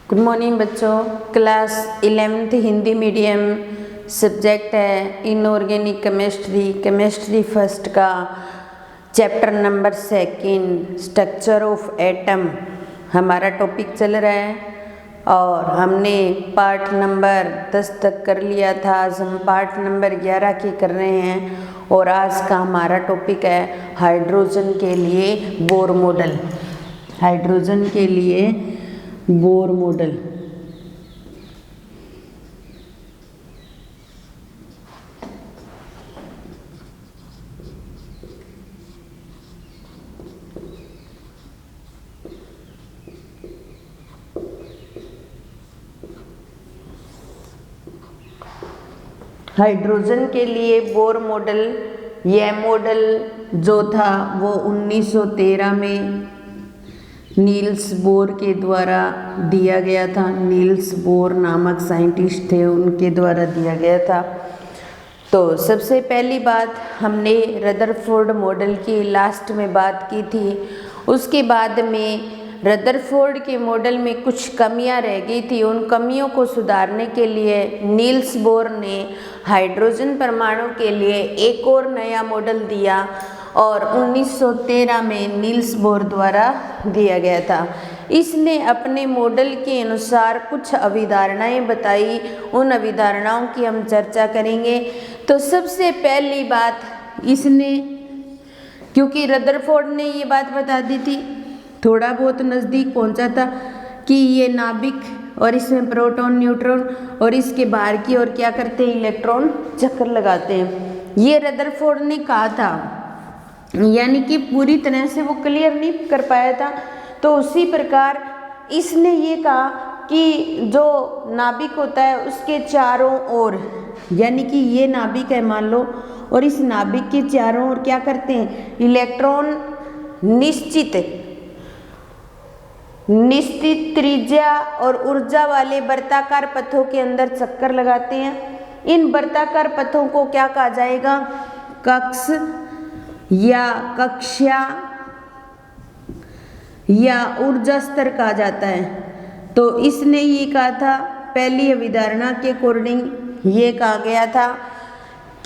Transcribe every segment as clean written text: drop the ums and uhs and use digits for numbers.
Good morning बच्चों। Class 11th Hindi medium subject है inorganic chemistry first का chapter number 2 structure of atom हमारा topic चल रहा है और हमने पार्ट नंबर 10 तक कर लिया था। आज हम पार्ट नंबर 11 की कर रहे हैं और आज का हमारा टॉपिक है हाइड्रोजन के लिए बोर मॉडल। हाइड्रोजन के लिए बोर मॉडल। हाइड्रोजन के लिए बोर मॉडल, यह मॉडल जो था वो 1913 में नील्स बोर के द्वारा दिया गया था। नील्स बोर नामक साइंटिस्ट थे, उनके द्वारा दिया गया था। तो सबसे पहली बात हमने रदरफोर्ड मॉडल की लास्ट में बात की थी। उसके बाद में रदरफोर्ड के मॉडल में कुछ कमियां रह गई थी। उन कमियों को सुधारने के लिए नील्स बोर ने हाइड्रोजन परमाणु के लिए एक और नया मॉडल दिया और 1913 में नील्स बोर द्वारा दिया गया था। इसने अपने मॉडल के अनुसार कुछ अवधारणाएं बताई, उन अवधारणाओं की हम चर्चा करेंगे। तो सबसे पहली बात इसने, क्योंकि रदरफोर्ड ने ये बात बता दी थी, थोड़ा बहुत नज़दीक पहुंचा था कि ये नाभिक और इसमें प्रोटॉन न्यूट्रॉन और इसके बाहर की ओर क्या करते हैं, इलेक्ट्रॉन चक्कर लगाते हैं। ये रदरफोर्ड ने कहा था, यानी कि पूरी तरह से वो क्लियर नहीं कर पाया था। तो उसी प्रकार इसने ये कहा कि जो नाभिक होता है उसके चारों ओर, यानी कि ये नाभिक है मान लो, और इस नाभिक के चारों ओर क्या करते हैं, इलेक्ट्रॉन निश्चित त्रिज्या और ऊर्जा वाले वर्ताकार पथों के अंदर चक्कर लगाते हैं। इन वर्ताकार पथों को क्या कहा जाएगा, कक्ष या कक्षा या ऊर्जा स्तर कहा जाता है। तो इसने ये कहा था, पहली अवधारणा के अकॉर्डिंग ये कहा गया था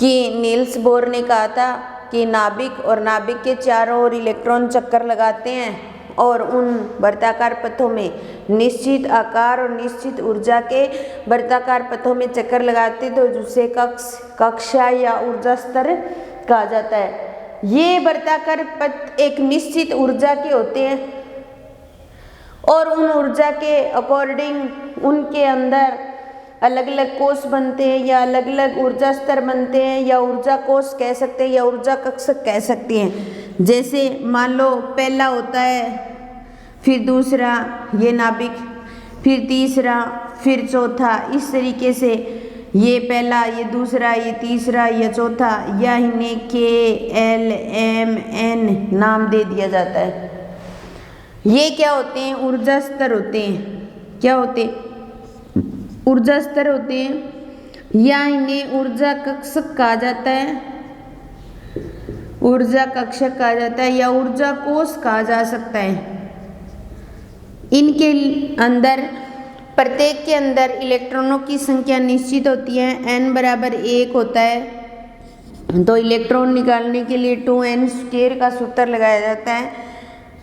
कि नील्स बोर ने कहा था कि नाभिक और नाभिक के चारों ओर इलेक्ट्रॉन चक्कर लगाते हैं और उन वर्ताकार पथों में निश्चित आकार और निश्चित ऊर्जा के वर्ताकार पथों में चक्कर लगाते, तो जिसे कक्षा या ऊर्जा स्तर कहा जाता है। ये वर्ताकार पथ एक निश्चित ऊर्जा के होते हैं और उन ऊर्जा के अकॉर्डिंग उनके अंदर अलग अलग कोष बनते हैं या अलग अलग ऊर्जा स्तर बनते हैं, या ऊर्जा कोष कह सकते हैं या ऊर्जा कक्ष कह सकते हैं। जैसे मान लो पहला होता है, फिर दूसरा ये नाभिक, फिर तीसरा, फिर चौथा, इस तरीके से ये पहला, ये दूसरा, ये तीसरा, ये चौथा, या इन्हें KLMN नाम दे दिया जाता है। ये क्या होते हैं, ऊर्जा स्तर होते हैं। क्या होते हैं, ऊर्जा स्तर होते हैं, या इन्हें ऊर्जा कक्ष कहा जाता है, ऊर्जा कक्ष कहा जाता है, या ऊर्जा कोष कहा जा सकता है। इनके अंदर प्रत्येक के अंदर इलेक्ट्रॉनों की संख्या निश्चित होती है। n बराबर 1 होता है, तो इलेक्ट्रॉन निकालने के लिए 2n² का सूत्र लगाया जाता है।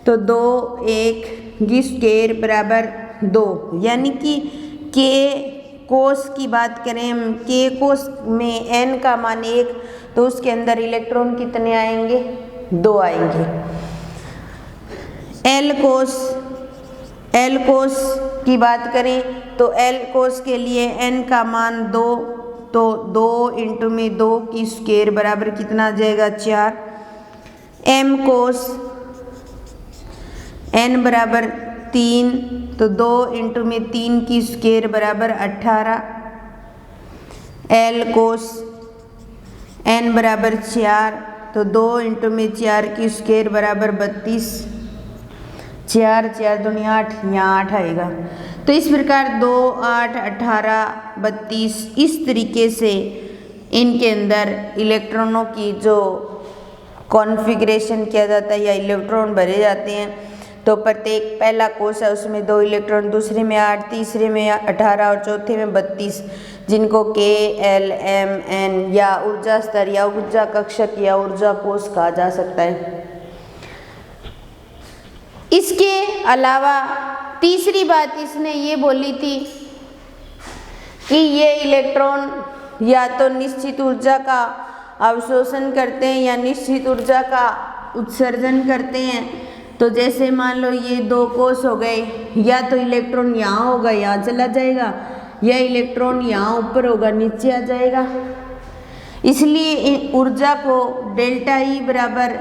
तो 2 1 स्क्वायर बराबर 2, यानी कि k कोष की बात करें हम, k कोष में n का मान 1, तो उसके अंदर इलेक्ट्रॉन कितने आएंगे, 2 आएंगे। L कोष की बात करें तो L कोष के लिए n का मान 2, तो 2 इंटू में 2 की स्क्वायर बराबर कितना आ जाएगा, 4। M कोष n बराबर 3, तो 2 इंटू में 3 की स्क्वायर बराबर 18। L कोष n बराबर 4, तो 2 इंटू में 4 की स्क्वायर बराबर 32। 4 4 दूनी 8, यहाँ 8 आएगा। तो इस प्रकार 2 8 18 32 इस तरीके से इनके अंदर इलेक्ट्रॉनों की जो कॉन्फ़िगरेशन किया जाता है या इलेक्ट्रॉन भरे जाते हैं। तो प्रत्येक पहला कोश है उसमें 2 इलेक्ट्रॉन, दूसरे में 8, तीसरे में 18 और चौथे में 32, जिनको के एल एम एन या ऊर्जा स्तर या ऊर्जा कक्षक या ऊर्जा कोश कहा जा सकता है। इसके अलावा तीसरी बात इसने ये बोली थी कि ये इलेक्ट्रॉन या तो निश्चित ऊर्जा का अवशोषण करते हैं या निश्चित ऊर्जा का उत्सर्जन करते हैं। तो जैसे मान लो ये 2 कोश हो गए, या तो इलेक्ट्रॉन यहाँ होगा यहाँ चला जाएगा, या इलेक्ट्रॉन यहाँ ऊपर होगा नीचे आ जाएगा। इसलिए ऊर्जा को डेल्टा ई बराबर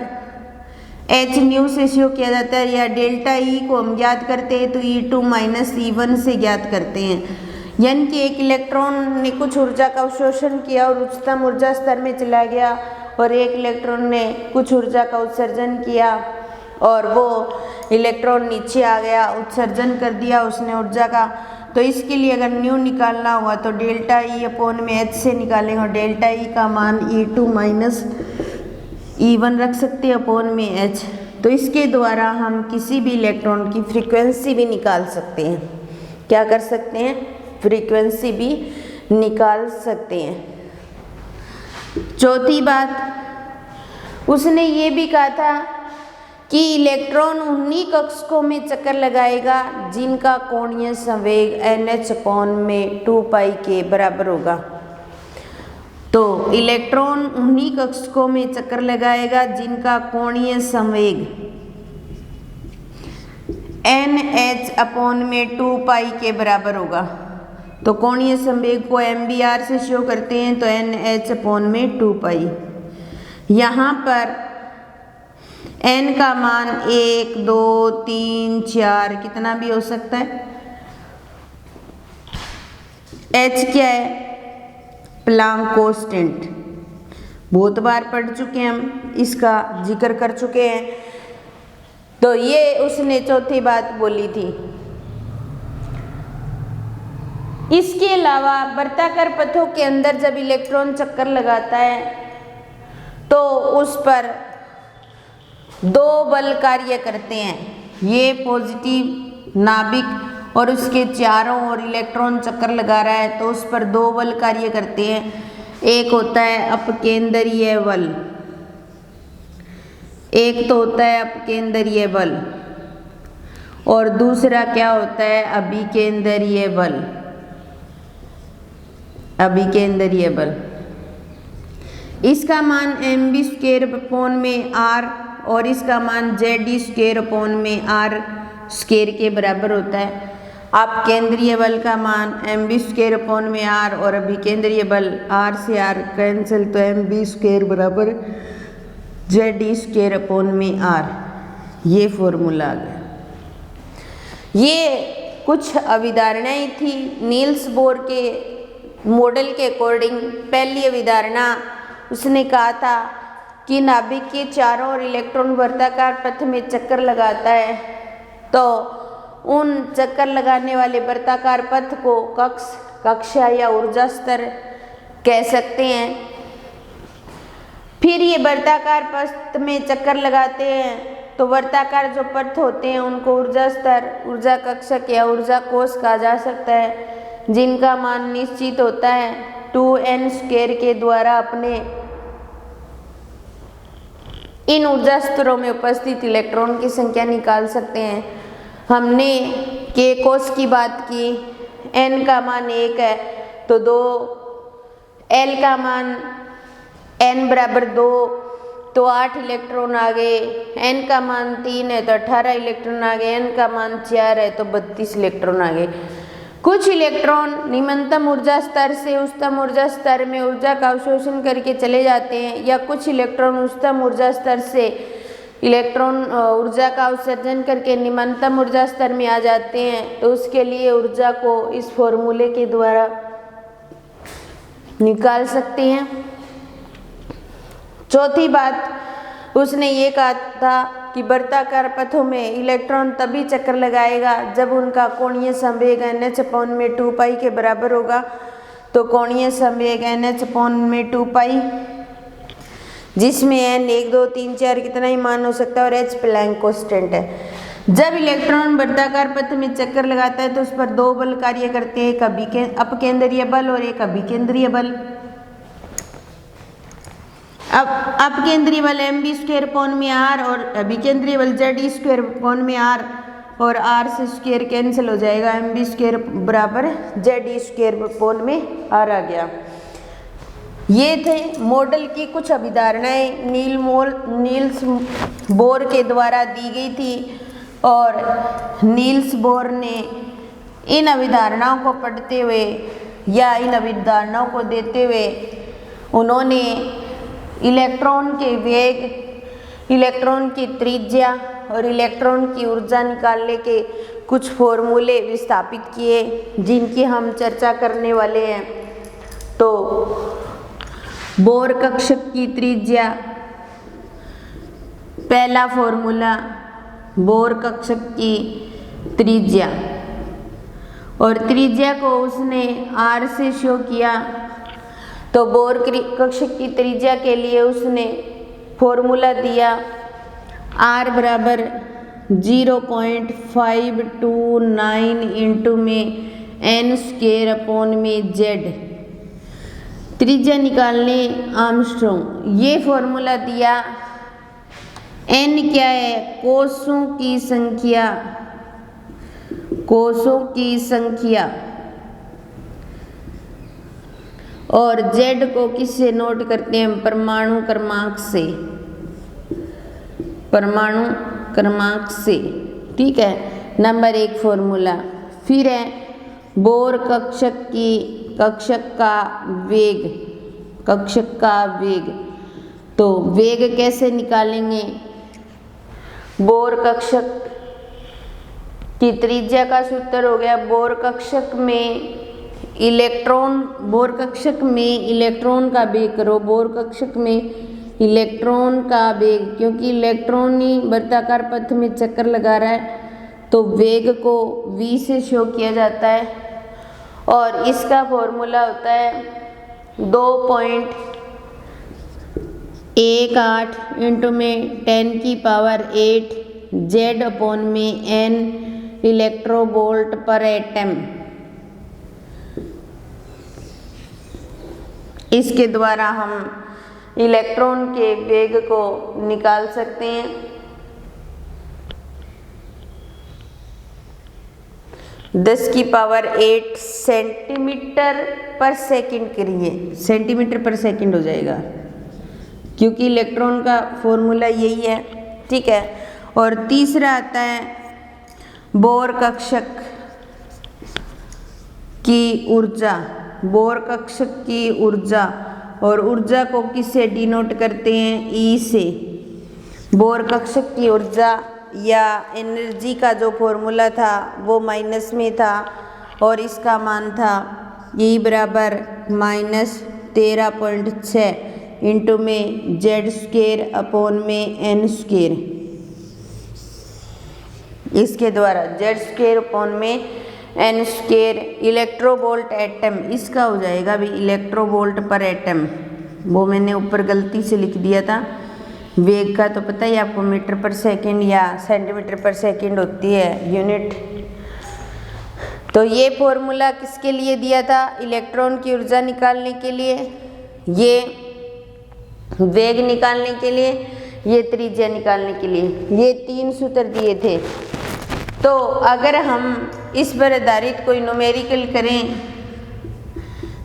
एच न्यू से शो किया जाता है, या डेल्टा ई को हम ज्ञात करते हैं तो E2 माइनस E1 से ज्ञात करते हैं। यानी कि एक इलेक्ट्रॉन ने कुछ ऊर्जा का अवशोषण किया और उच्चतम ऊर्जा स्तर में चला गया, और एक इलेक्ट्रॉन ने कुछ ऊर्जा का उत्सर्जन किया और वो इलेक्ट्रॉन नीचे आ गया, उत्सर्जन कर दिया उसने ऊर्जा का। तो इसके लिए अगर न्यू निकालना हुआ तो डेल्टा ई अपॉन में एच से निकालेंगे, और डेल्टा ई का मान E2 माइनस E1 रख सकते हैं अपॉन में एच। तो इसके द्वारा हम किसी भी इलेक्ट्रॉन की फ्रीक्वेंसी भी निकाल सकते हैं। क्या कर सकते हैं? फ्रीक्वेंसी भी निकाल सकते हैं। चौथी बात उसने ये भी कहा था कि इलेक्ट्रॉन उन्हीं कक्षकों में चक्कर लगाएगा जिनका कोणीय संवेग NH अपॉन में 2 पाई के बराबर होगा। तो इलेक्ट्रॉन उन्हीं कक्षकों में चक्कर लगाएगा जिनका कोणीय संवेग NH अपॉन में 2 पाई के बराबर होगा। तो कोणीय संवेग को MBR से शो करते हैं, तो NH अपॉन में 2 पाई। यहाँ पर n का मान 1, 2, 3, 4 कितना भी हो सकता है। h क्या है? प्लांक कांस्टेंट, बहुत बार पढ़ चुके हैं हम, इसका जिक्र कर चुके हैं। तो ये उसने चौथी बात बोली थी। इसके अलावा वृत्ताकार पथों के अंदर जब इलेक्ट्रॉन चक्कर लगाता है तो उस पर 2 बल कार्य करते हैं। ये पॉजिटिव नाभिक और उसके चारों ओर इलेक्ट्रॉन चक्कर लगा रहा है तो उस पर 2 बल कार्य करते हैं। एक होता है अपकेंद्रीय बल, एक तो होता है अपकेंद्रीय बल, और दूसरा क्या होता है? अभिकेंद्रीय बल। अभिकेंद्रीय बल, इसका मान mv स्क्वायर अपॉन में r और इसका मान Zd स्क्वायर अपॉन में r स्क्वायर के बराबर होता है। आप केंद्रीय बल का मान mv स्क्वायर अपॉन में r और अभिकेंद्रीय बल r से r कैंसिल, तो mv स्क्वायर बराबर Zd स्क्वायर अपॉन में r। ये फॉर्मूला आ गया। ये कुछ अवधारणाएं थी नील्स बोर के मॉडल के अकॉर्डिंग। पहली अवधारणा उसने कहा था कि नाभिक के चारों ओर इलेक्ट्रॉन वर्ताकार पथ में चक्कर लगाता है, तो उन चक्कर लगाने वाले वर्ताकार पथ को कक्षा या ऊर्जा स्तर कह सकते हैं। फिर ये वर्ताकार पथ में चक्कर लगाते हैं तो वर्ताकार जो पथ होते हैं उनको ऊर्जा स्तर, ऊर्जा कक्षक या ऊर्जा कोश कहा जा सकता है, जिनका मान निश्चित होता है 2n स्क्वायर के द्वारा। अपने इन ऊर्जा स्तरों में उपस्थित इलेक्ट्रॉन की संख्या निकाल सकते हैं। हमने के कोश की बात की, n का मान 1 है तो 2, l का मान n बराबर 2 तो 8 इलेक्ट्रॉन आ गए, n का मान 3 है तो 18 इलेक्ट्रॉन आ गए, n का मान 4 है तो 32 इलेक्ट्रॉन आ गए। कुछ इलेक्ट्रॉन निम्नतम ऊर्जा स्तर से उच्चतम ऊर्जा स्तर में ऊर्जा का अवशोषण करके चले जाते हैं, या कुछ इलेक्ट्रॉन उच्चतम ऊर्जा स्तर से इलेक्ट्रॉन ऊर्जा का उत्सर्जन करके निम्नतम ऊर्जा स्तर में आ जाते हैं। तो उसके लिए ऊर्जा को इस फॉर्मूले के द्वारा निकाल सकते हैं। चौथी बात उसने ये कहा था कि वर्ताकार पथों में इलेक्ट्रॉन तभी चक्कर लगाएगा जब उनका कोणीय संवेग NH अपॉन में 2 पाई के बराबर होगा। तो कोणीय संवेग NH अपॉन में 2 पाई, जिसमें n 1, 2, 3, 4 कितना ही मान हो सकता है, और h प्लैंक कांस्टेंट है। जब इलेक्ट्रॉन वृत्ताकार पथ में चक्कर लगाता है तो उस पर दो बल कार्य करते हैं, एक अपकेंद्रीय बल और एक अभिकेंद्रीय बल। अब अपकेंद्रीय बल mv²/r और अभिकेंद्रीय बल z² और r से स्क्वायर कैंसिल हो जाएगा, mv² बराबर z² आ गया। ये थे मॉडल की कुछ अभिधारणाएं नील्स बोर के द्वारा दी गई थी और नील्स बोर ने इन अभिधारणाओं को पढ़ते हुए या इन अभिधारणाओं को देते हुए उन्होंने इलेक्ट्रॉन के वेग, इलेक्ट्रॉन की त्रिज्या और इलेक्ट्रॉन की ऊर्जा निकालने के कुछ फॉर्मूले विस्थापित किए जिनकी हम चर्चा करने वाले हैं। तो बोर कक्षक की त्रिज्या, पहला फॉर्मूला बोर कक्षक की त्रिज्या, और त्रिज्या को उसने r से शो किया। तो बोर कक्षक की त्रिज्या के लिए उसने फॉर्मूला दिया r बराबर 0.529 इंटू में n²/z। त्रिज्या निकालने आर्मस्ट्रॉन्ग, ये फॉर्मूला दिया। n क्या है? कोषों की संख्या, कोषों की संख्या, और z को किससे नोट करते हैं? परमाणु क्रमांक से, परमाणु क्रमांक से। ठीक है, नंबर 1 फॉर्मूला। फिर है बोर कक्षक का वेग, कक्षक का वेग। तो वेग कैसे निकालेंगे? बोर कक्षक की त्रिज्या का सूत्र हो गया बोर कक्षक में इलेक्ट्रॉन, बोर कक्षक में इलेक्ट्रॉन का वेग करो, बोर कक्षक में इलेक्ट्रॉन का वेग, क्योंकि इलेक्ट्रॉन ही वृत्ताकार पथ में चक्कर लगा रहा है तो वेग को v से शो किया जाता है और इसका फॉर्मूला होता है 2.18 इंटू में 10⁸ z/n इलेक्ट्रोवोल्ट पर एटम। इसके द्वारा हम इलेक्ट्रॉन के वेग को निकाल सकते हैं। दस की पावर 8 सेंटीमीटर पर सेकंड करिए, सेंटीमीटर पर सेकंड हो जाएगा क्योंकि इलेक्ट्रॉन का फॉर्मूला यही है। ठीक है, और तीसरा आता है बोर कक्षक की ऊर्जा, बोर कक्षक की ऊर्जा, और ऊर्जा को किससे डिनोट करते हैं? ई से। बोर कक्षक की ऊर्जा या एनर्जी का जो फॉर्मूला था वो माइनस में था और इसका मान था ई बराबर -13.6 इंटू में z²/n²। इसके द्वारा z²/n² इलेक्ट्रोवोल्ट एटम, इसका हो जाएगा भी इलेक्ट्रोवोल्ट पर एटम। वो मैंने ऊपर गलती से लिख दिया था। वेग का तो पता ही आपको मीटर पर सेकंड या सेंटीमीटर पर सेकंड होती है यूनिट। तो ये फॉर्मूला किसके लिए दिया था? इलेक्ट्रॉन की ऊर्जा निकालने के लिए, ये वेग निकालने के लिए, ये त्रिज्या निकालने के लिए। ये 3 सूत्र दिए थे। तो अगर हम इस पर आधारित कोई न्यूमेरिकल करें,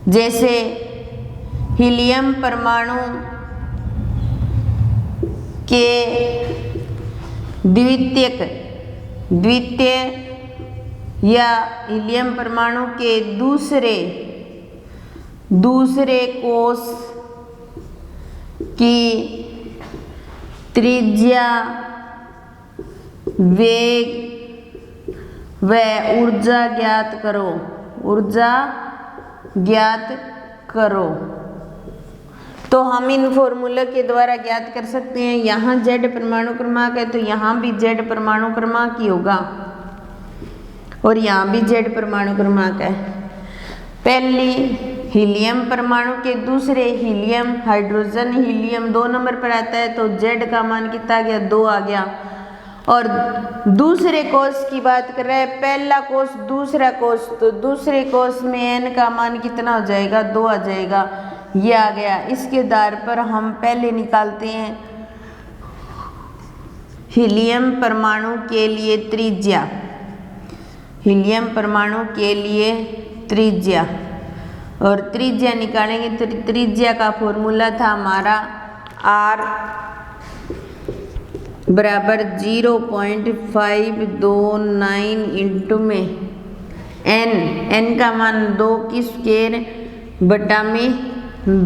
जैसे हीलियम परमाणु के द्वितीय या हीलियम परमाणु के दूसरे कोष की त्रिज्या, वेग व ऊर्जा ज्ञात करो, ऊर्जा ज्ञात करो। तो हम इन फॉर्मूला के द्वारा ज्ञात कर सकते हैं। यहाँ z परमाणु क्रमांक है तो यहाँ भी z परमाणु क्रमांक ही होगा और यहाँ भी z परमाणु क्रमांक है। पहली हीलियम परमाणु के दूसरे हीलियम, हाइड्रोजन हीलियम 2 नंबर पर आता है तो z का मान कितना आ गया? 2 आ गया। और दूसरे कोष की बात कर रहे हैं, पहला कोष दूसरा कोष, तो दूसरे कोष में n का मान कितना हो जाएगा, 2 आ जाएगा, ये आ गया। इसके आधार पर हम पहले निकालते हैं हीलियम परमाणु के लिए त्रिज्या, हीलियम परमाणु के लिए त्रिज्या, और त्रिज्या निकालेंगे तो त्रिज्या का फॉर्मूला था हमारा R बराबर 0.529 इंटू में n का मान 2 की स्क्वायर बटा में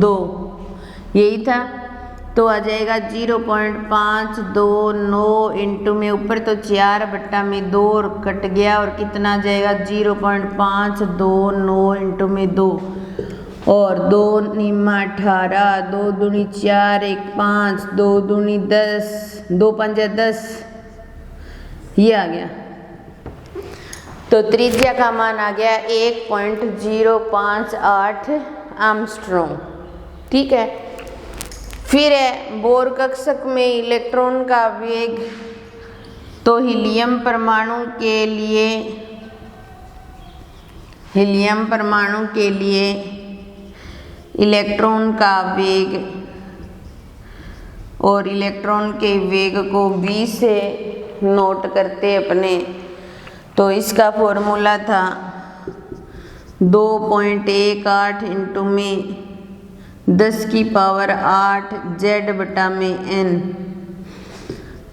2, यही था। तो आ जाएगा 0.529 इंटू में ऊपर तो 4 बटा में 2 और कट गया, और कितना आ जाएगा 0.529 इंटू में 2, और 2 निम्मा 18, 2 दूनी 4, 1 5, 2 दूनी 10, 2 पंजा 10, ये आ गया। तो त्रिज्या का मान आ गया 1.058 आर्मस्ट्रॉन्ग। ठीक है, फिर है बोर कक्षक में इलेक्ट्रॉन का वेग। तो हीलियम परमाणु के लिए इलेक्ट्रॉन का वेग, और इलेक्ट्रॉन के वेग को v से नोट करते अपने, तो इसका फॉर्मूला था 2.18 इंटू में 10 की पावर 8 z बटा में n।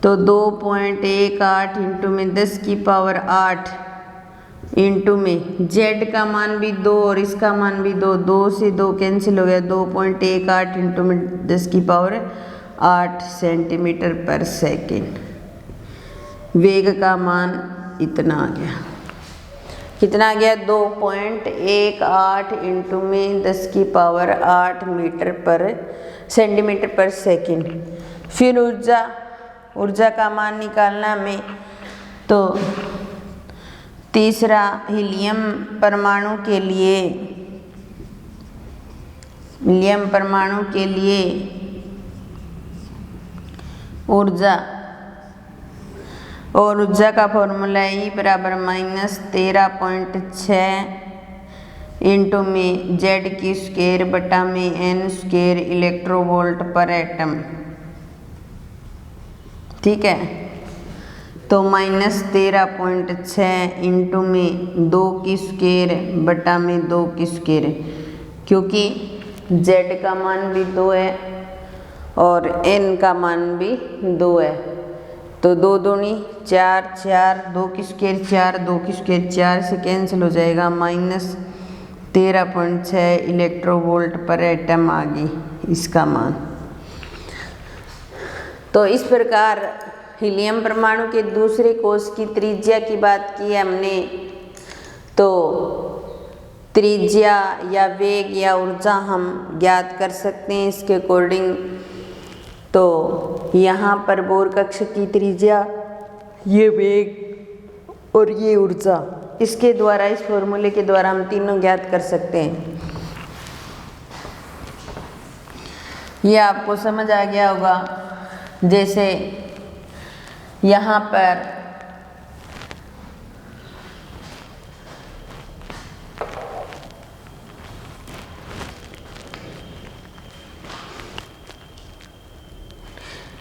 तो 2.18 इंटू में 10 की पावर 8 इंटू में z का मान भी 2 और इसका मान भी 2, 2 से 2 कैंसिल हो गया, 2.18 इंटू में 10 की पावर 8 सेंटीमीटर पर सेकेंड। वेग का मान इतना आ गया, कितना आ गया 2.18 इंटू में 10 की पावर 8 सेंटीमीटर पर सेकेंड। फिर ऊर्जा का मान निकालना हमें। तो तीसरा हीलियम परमाणु के लिए ऊर्जा, और ऊर्जा का फॉर्मूला E बराबर -13.6 इंटू में z की स्क्वायर बटा में n स्क्वायर इलेक्ट्रोवोल्ट पर एटम। ठीक है, तो -13.6 इंटू में 2 की स्क्वायर बटा में 2 की स्क्वायर, क्योंकि z का मान भी 2 है और n का मान भी 2 है। तो 2 दूनी 4, 4, 2 की स्क्वायर 4, 2 की स्क्वायर 4 से कैंसिल हो जाएगा, -13.6 इलेक्ट्रोवोल्ट पर एटम आ गई इसका मान। तो इस प्रकार हीलियम परमाणु के दूसरे कोष की त्रिज्या की बात की हमने। तो त्रिज्या या वेग या ऊर्जा हम ज्ञात कर सकते हैं इसके अकॉर्डिंग। तो यहाँ पर बोर कक्षक की त्रिज्या, ये वेग और ये ऊर्जा, इसके द्वारा, इस फॉर्मूले के द्वारा हम तीनों ज्ञात कर सकते हैं। ये आपको समझ आ गया होगा। जैसे यहाँ पर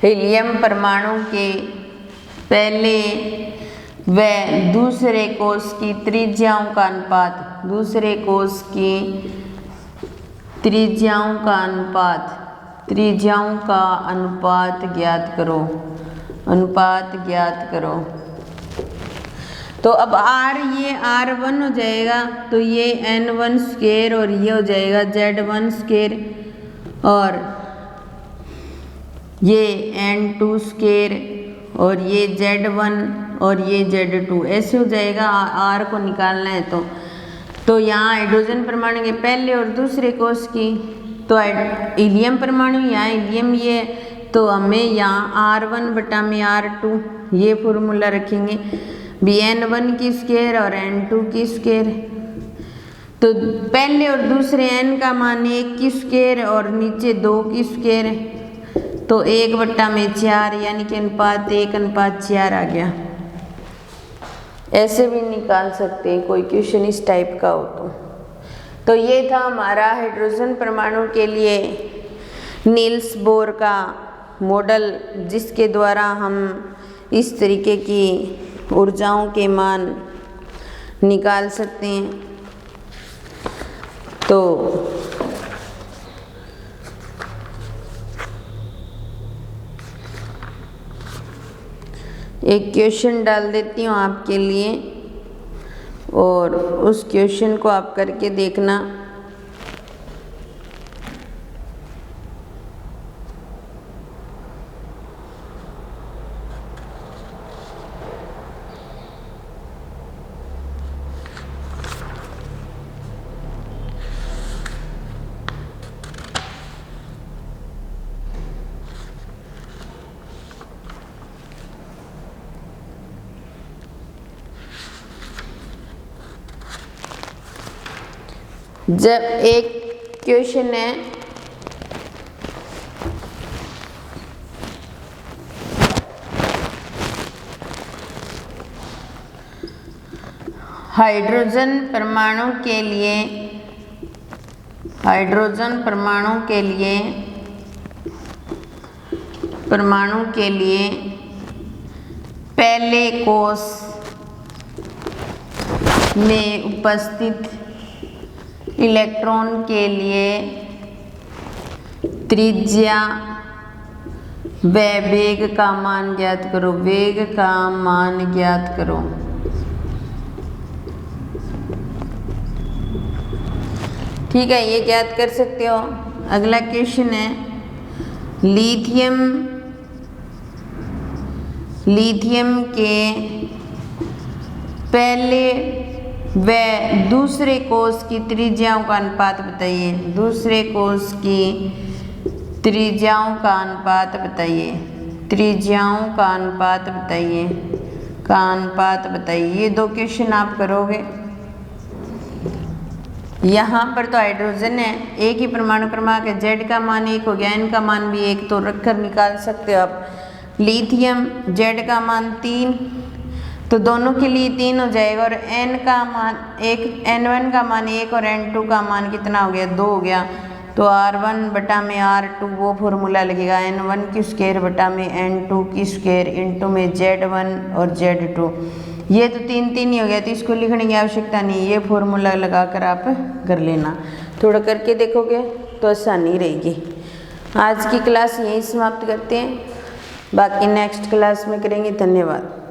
हीलियम परमाणु के पहले व दूसरे कोष की त्रिज्याओं का अनुपात, दूसरे कोष की त्रिज्याओं का अनुपात ज्ञात करो, अनुपात ज्ञात करो। तो अब R, ये R1 हो जाएगा, तो ये N1 स्क्वायर और ये हो जाएगा Z1 स्क्वायर, और ये N2 स्क्वायर और ये Z1 और ये Z2, ऐसे हो जाएगा। R को निकालना है तो यहाँ हाइड्रोजन परमाणु के पहले और दूसरे कोष की, तो हीलियम परमाणु यहाँ हीलियम ये, तो हमें यहाँ R1 बटा में R2 ये फॉर्मूला रखेंगे, भी N1 की स्क्वायर और N2 की स्क्वायर। तो पहले और दूसरे n का मान 1 की स्क्वायर और नीचे 2 की स्क्वायर, तो 1/4 यानी कि अनुपात 1:4 आ गया। ऐसे भी निकाल सकते हैं कोई क्वेश्चन इस टाइप का हो तो ये था हमारा हाइड्रोजन परमाणु के लिए नील्स बोर का मॉडल, जिसके द्वारा हम इस तरीके की ऊर्जाओं के मान निकाल सकते हैं। तो एक क्वेश्चन डाल देती हूँ आपके लिए और उस क्वेश्चन को आप करके देखना। जब एक क्वेश्चन है हाइड्रोजन परमाणु के लिए पहले कोष में उपस्थित इलेक्ट्रॉन के लिए त्रिज्या व वेग का मान ज्ञात करो। वेग का मान ज्ञात करो। ठीक है, ये ज्ञात कर सकते हो। अगला क्वेश्चन है लिथियम के पहले व दूसरे कोष की त्रिज्याओं का अनुपात बताइए। दूसरे कोष की त्रिज्याओं का अनुपात बताइए। ये दो क्वेश्चन आप करोगे। यहाँ पर तो हाइड्रोजन है, एक ही परमाणु क्रमांक है, Z का मान 1 हो गया, N का मान भी 1 तो रखकर निकाल सकते हो आप। लिथियम Z का मान 3 तो दोनों के लिए 3 हो जाएगा और N का मान 1, N1 का मान 1 और N2 का मान कितना हो गया 2 हो गया। तो R1/R2 वो फॉर्मूला लगेगा N1² N2 की स्क्वायर इंटू में Z1 और Z2। ये तो 3 ही हो गया तो इसको लिखने की आवश्यकता नहीं, ये फॉर्मूला लगाकर आप कर लेना। थोड़ा करके देखोगे तो आसानी रहेगी। आज की क्लास यहीं समाप्त करते हैं, बाकी नेक्स्ट क्लास में करेंगे। धन्यवाद।